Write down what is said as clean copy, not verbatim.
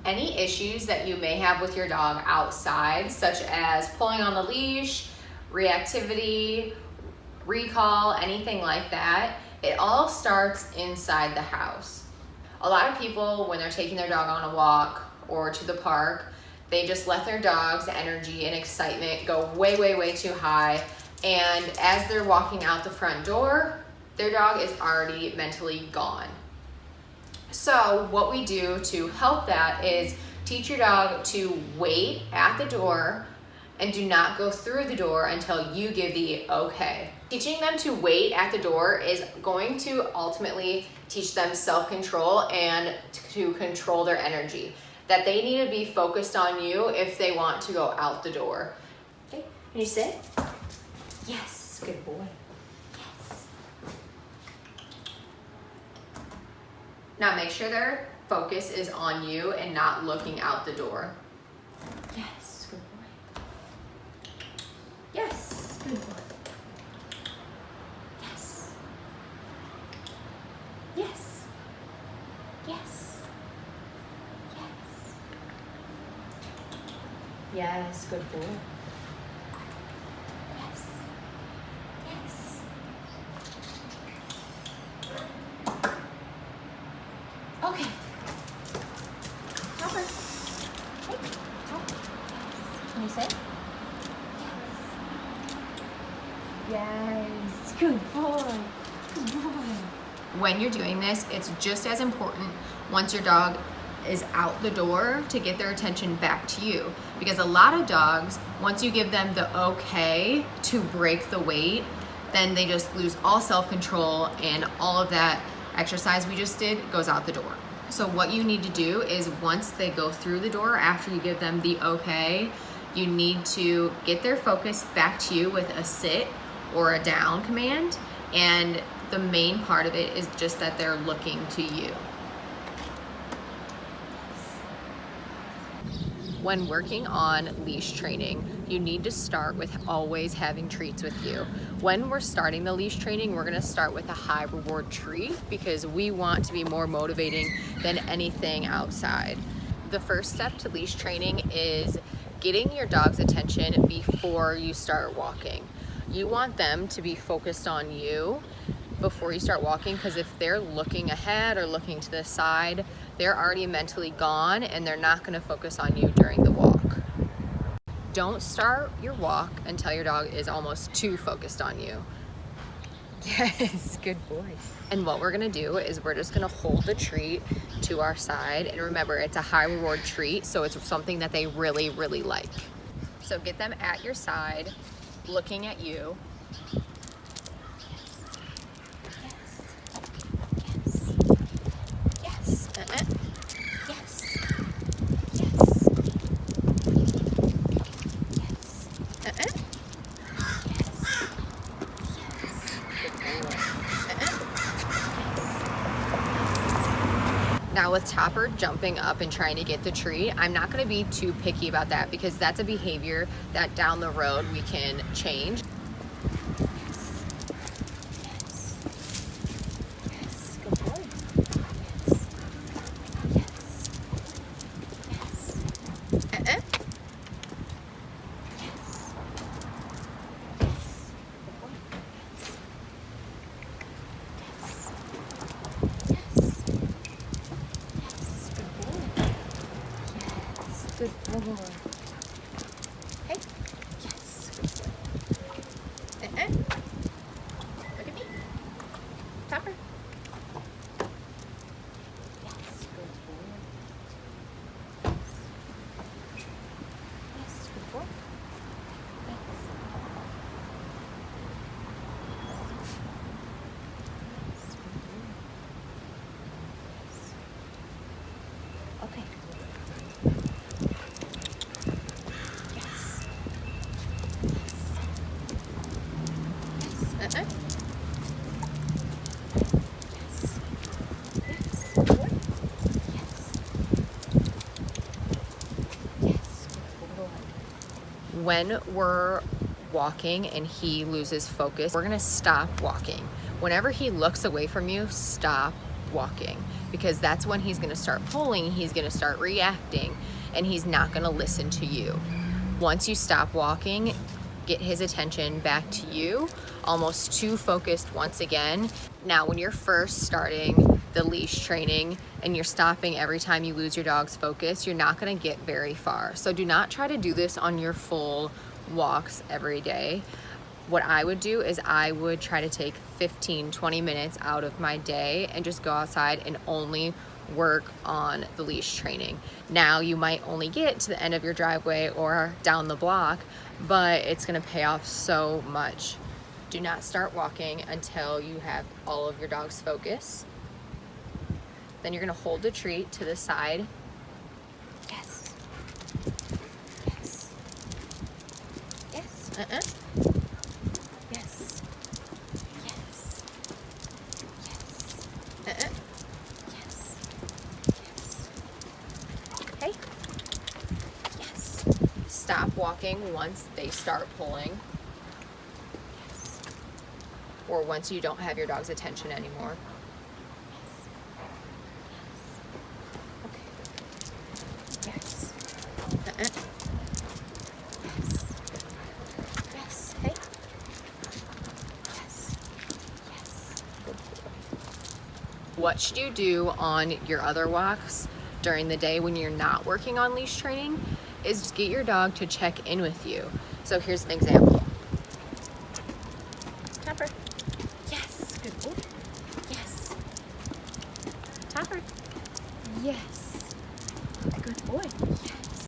Any issues that you may have with your dog outside, such as pulling on the leash, reactivity, recall, anything like that, it all starts inside the house. A lot of people, when they're taking their dog on a walk or to the park, they just let their dog's energy and excitement go way, way, way too high. And as they're walking out the front door, their dog is already mentally gone. So what we do to help that is teach your dog to wait at the door and do not go through the door until you give the okay. Teaching them to wait at the door is going to ultimately teach them self-control and to control their energy. That they need to be focused on you if they want to go out the door. Okay, can you sit? Yes, good boy. Yes. Now make sure their focus is on you and not looking out the door. Yes, good boy. Yes, good boy. Yes. Yes. Yes. Yes. Yes, good boy. Yes. Yes. Okay. Topper. Hey, Topper. Can you sit? Yes. Yes. Good boy. Good boy. When you're doing this, it's just as important once your dog is out the door to get their attention back to you. Because a lot of dogs, once you give them the okay to break the weight, then they just lose all self-control and all of that exercise we just did goes out the door. So what you need to do is once they go through the door, after you give them the okay, you need to get their focus back to you with a sit or a down command. And the main part of it is just that they're looking to you. When working on leash training, you need to start with always having treats with you. When we're starting the leash training, we're gonna start with a high reward treat because we want to be more motivating than anything outside. The first step to leash training is getting your dog's attention before you start walking. You want them to be focused on you before you start walking, because if they're looking ahead or looking to the side, they're already mentally gone and they're not going to focus on you during the walk. Don't start your walk until your dog is almost too focused on you. Yes, good boy. And what we're going to do is we're just going to hold the treat to our side, and remember, it's a high reward treat, so it's something that they really, really like. So get them at your side, looking at you. Now with Topper jumping up and trying to get the treat, I'm not going to be too picky about that because that's a behavior that down the road we can change. Yes. Good boy. Yes. Yes. Yes. Good boy. Hey. Yes. Good boy. Look at me. Topper. Yes. Good boy. Yes. Good boy. Yes. Okay. When we're walking and he loses focus, we're gonna stop walking. Whenever he looks away from you, stop walking, because that's when he's going to start pulling, he's going to start reacting, and he's not going to listen to you. Once you stop walking, get his attention back to you, almost too focused once again. Now, when you're first starting the leash training and you're stopping every time you lose your dog's focus, you're not going to get very far. So do not try to do this on your full walks every day. What I would do is I would try to take 15-20 minutes out of my day and just go outside and only work on the leash training. Now, you might only get to the end of your driveway or down the block, but it's going to pay off so much. Do not start walking until you have all of your dog's focus. Then you're going to hold the treat to the side. Yes. Yes. Yes. Yes. Yes. Yes. Yes. Okay. Yes. Stop walking once they start pulling. Yes. Or once you don't have your dog's attention anymore. Yes. Okay. Yes. Yes. Yes. Hey. Yes. Yes. What should you do on your other walks during the day when you're not working on leash training is get your dog to check in with you. So here's an example.